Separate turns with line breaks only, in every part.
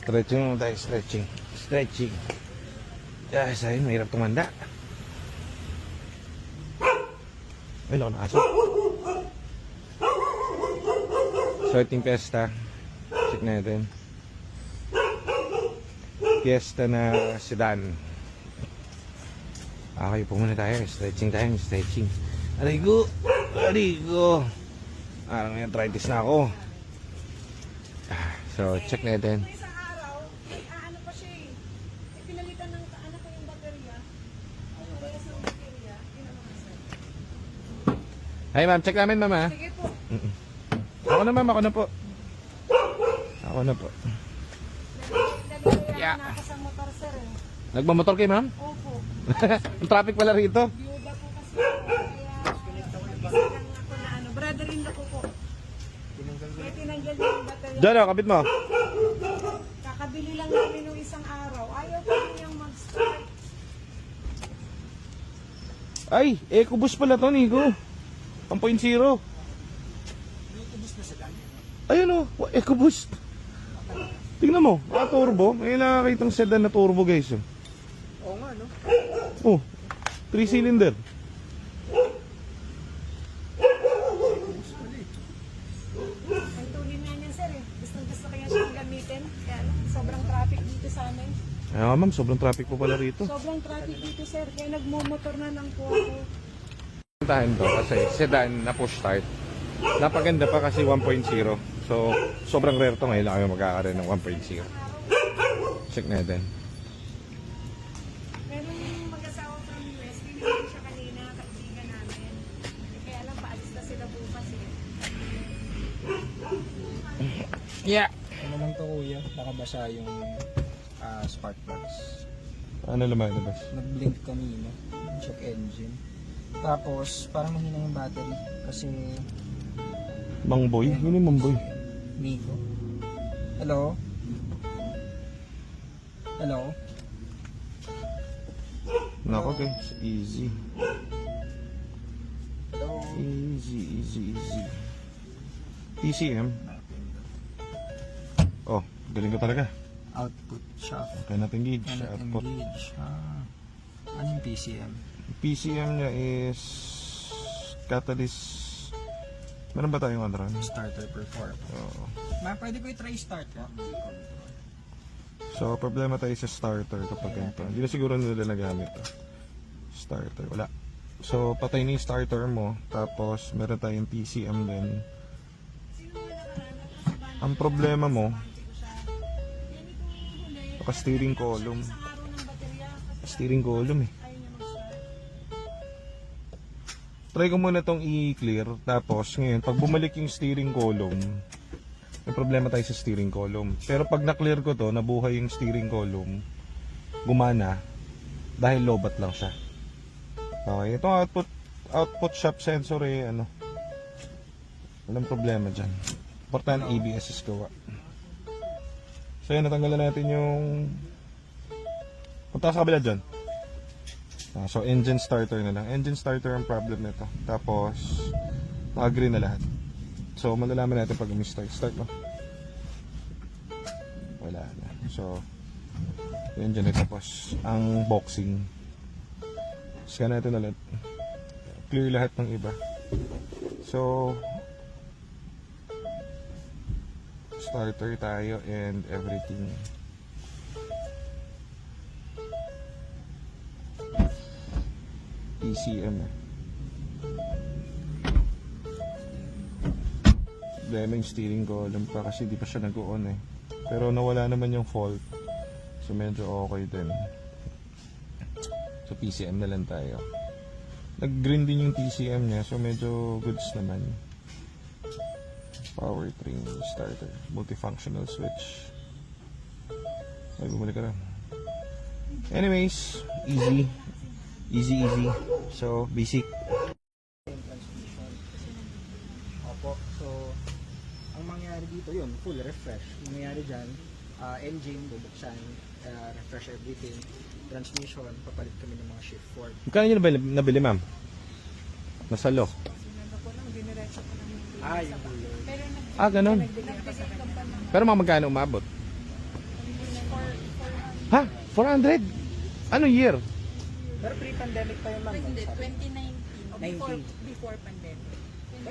Stretching muna tayo, stretching. Stretching. Kaya sa'yo, mahirap tumanda. Ay, lako na aso. Sorting Fiesta. Check natin. Fiesta na sedan. Okay, po muna tayo. Stretching tayo, stretching. Arigo! Arigo! Parang may arthritis na ako. So, check natin.
May isang araw, ano pa siya eh. Pinalitan ng anak ko yung baterya. Yung reyes ng baterya. Yun ang mga sir.
Hi ma'am, check namin ma'am ha.
Sige po.
Ako na ma'am, ako na po. Ako na po.
Dali
Yeah.
naka sa motor sir eh.
Nagmamotor kayo ma'am?
Opo.
Ang traffic pala rito.
Byuda po kasi ako. Kaya mag-isa lang ako na ano. Brother-in-law ko po. Kaya tinanggal niya yung baterya.
Diyan o, kapit mo.
Kakabili lang namin nung isang araw. Ayaw pa rin niyang mag-start.
Ay, EcoBoost pala to, Nico. 1.0. Ayun o, EcoBoost. Tingnan mo, turbo. May nakakitang sedan na turbo guys.
Oo nga, no?
Oh, 3 cylinder.
Ang tulin nga niya sir eh. Gusto kaya siyang gamitin. Kaya lang, sobrang traffic dito sa amin.
Ay ma'am, sobrang traffic po pala rito.
Sobrang traffic dito sir. Kaya nagmumotor na lang po ako.
Puntahan to kasi sedan na push start. Napaganda pa kasi 1.0. So, sobrang rare to ngayon lang kami magkakaroon ng 1.0. Check natin.
Meron yung mag-asawa from US. Binigyan siya kanina. Kaibigan namin. Kaya lang paalis na sila bukas eh.
Yeah.
Ano lang to kuya, nakabasa yung spark plugs.
Ano naman labas?
Nag-blink kanina, check engine. Tapos, parang mahina yung battery kasi
Mangboy? Yun yung Mangboy.
Migo. Hello? Hello?
Nako guys, easy.
Hello?
Easy. PCM. Oh, galing ko talaga.
Output shock.
Okay natin gauge.
Cannot
Output.
engage. Ano yung PCM?
PCM niya is catalyst. Meron ba tayong ano ron?
Starter performance.
Oo.
Pwede ko i-try start ko.
So, problema tayo sa starter kapag ganito. Hindi na siguro nila nagamit to. Starter, wala. So, patay na yung starter mo. Tapos, meron tayong PCM din. Ang problema mo, naka-steering column.
Isang araw ng baterya. Kasi
Steering column eh.
ayaw niya mag-start.
Try ko muna tong i-clear. Tapos, ngayon, pag bumalik yung steering column, may problema tayo sa steering column. Pero pag na-clear ko to, nabuhay yung steering column, gumana, dahil lobat lang siya. Okay, itong output shock sensor eh, walang problema dyan. Importante ABS is gawa. So yun, natanggalan natin yung punta sa kabila dyan. So engine starter na lang. Engine starter ang problem nito. Tapos naka-green na lahat. So malalaman natin pag start mo. Wala na. So yun dyan. Tapos ang boxing, scan natin ulit. Clear lahat ng iba. So starter tayo and everything. PCM problema yung steering column pa kasi di pa siya nag-on eh. Pero nawala naman yung fault. So medyo okay din. So PCM na lang tayo. Nag-green din yung PCM niya. So medyo goods naman. Powertrain starter. Multifunctional switch. Ay, bumalik ka na. Anyways, easy. Easy. So, basic.
Opo. So, ang mangyayari dito yun, full refresh. Ang mangyayari dyan, engine, bubuksan, refresh everything. Transmission, papalit kami ng mga shift fork.
Magkano nyo nabili, ma'am? Nasalo.
Sinano ko lang, diniretso ko lang yung
Yung
Pero
Ganun.
nagdikit ka pa sa kanya.
Pero mga magkano umabot? Ha? 400? Ano year?
Pero pre-pandemic pa yun, ma'am.
Hindi,
Sabi.
2019. Before pandemic.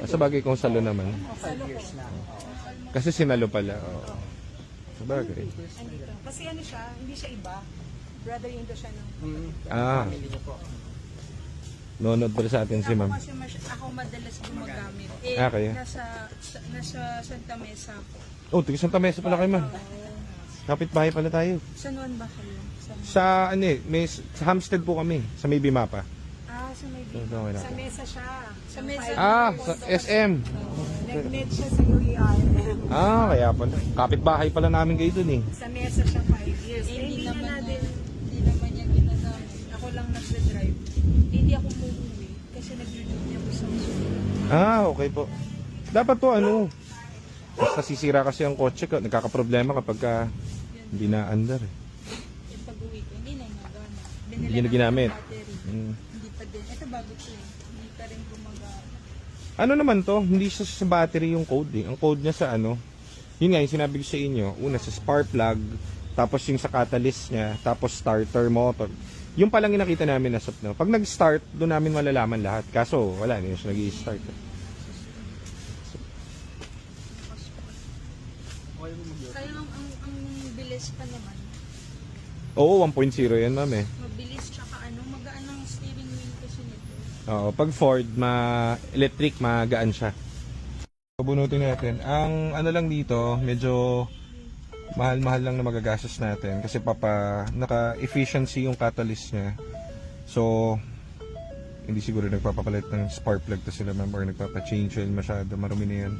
Sa bagay kung salo naman.
5 years na. Oo.
Kasi sinalo pala. Oo. Sa bagay.
Andito. Kasi ano siya, hindi siya iba. Brother-in-law siya ng...
Ah,
Family niyo po.
nonod pala sa atin si ma'am.
Ako kasi ako madalas gumagamit. Eh,
Ah, kaya?
nasa Santa Mesa po.
Oh, tiga Santa Mesa pala kayo ma'am. Kapit-bahay pala tayo.
Sa noon ba kayo?
Sa ano eh, sa Hampstead po kami. Sa may Bimapa.
Sa may
Okay na.
Sa Mesa siya. Sa Mesa.
Ah, sa SM.
Nag-net siya sa UERM.
Ah, kaya pala. Kapit-bahay pala namin kayo dun eh.
Sa Mesa siya 5 years. Hindi naman niya ginagamit. Ako lang nagsa-drive. Hindi ako umuwi kasi nag-renew ako sa usual.
Ah, okay po. Dapat to ano, mas nasisira kasi ang kotse ko. Nagkakaproblema kapag hindi na under eh.
Yung pag-uwi ko, hindi na yung nagamit.
Hindi na ginamit.
Battery.
Mm.
Hindi pa din. Ito bago to eh. Hindi pa rin gumagamit.
Ano naman to? Hindi siya sa battery yung code eh. Ang code niya sa ano, yun nga yung sinabi ko sa inyo. Una sa spark plug, tapos yung sa catalyst niya, tapos starter motor. Yung palang yung nakita namin na no. Pag nag-start, doon namin malalaman lahat. Kaso wala, hindi siya nag-i-start.
Kaya ang bilis pa naman.
Oo, 1.0 yan ma'am eh.
Mabilis tsaka magaan ang steering wheel kasi nito.
Oo, pag Ford, electric, magaan siya. Pabunutin natin. Ang ano lang dito, medyo mahal-mahal lang na magagastos natin kasi naka-efficiency yung catalyst niya. So, hindi siguro nagpapapalit ng spark plug to sila ma'am or nagpapa-change oil masyado, marumi na yan.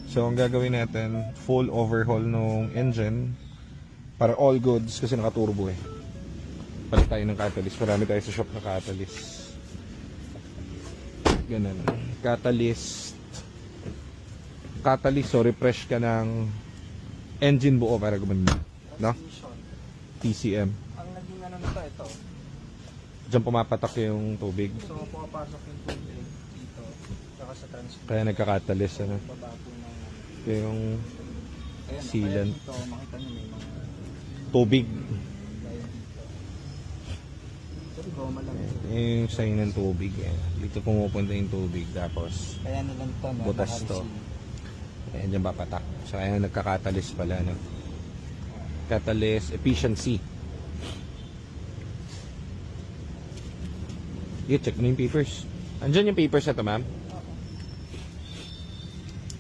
So, ang gagawin natin, full overhaul ng engine para all goods kasi naka-turbo eh. Palit tayo ng catalyst. Marami tayo sa shop na catalyst. Ganun. Catalyst, so refresh ka ng engine buo para gumanda. No?
Transmission.
TCM.
Ang naging ano nito, ito.
Diyan pumapatak yung tubig.
So, pumapasok yung tubig dito. Saka sa transmission.
Kaya nagka-catalyst. Ano?
Baba po ng...
Kaya yung
Ayan,
sealant.
Kaya dito, makita nyo may mga...
tubig.
Gaya dito. Ito, goma lang.
Yung sign ng tubig. Eh. Dito pumupunta yung tubig. Tapos,
Kaya nilang to, no?
butas to. Ayan dyan papatak. So, ayan nagka-catalyst pala. No? Catalyst efficiency. Check mo yung papers. Andyan yung papers na to, ma'am.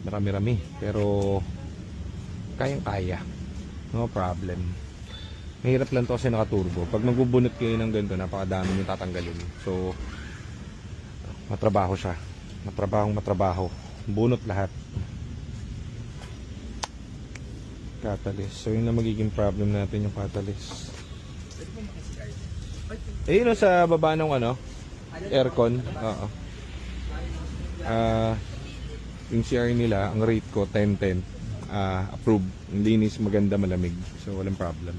Marami-rami. Pero, kayang-kaya. No problem. Mahirap lang to kasi naka-turbo. Pag magbubunot kayo ng ganito, napakadami yung tatanggalin. So, matrabaho siya. Matrabaho. Bunot lahat. Catalyst. So, yun na magiging problem natin yung catalyst. Eh, yun sa baba ng aircon. Oo. Yung CR nila, ang rate ko 10-10. Approved. Linis, maganda, malamig. So, walang problem.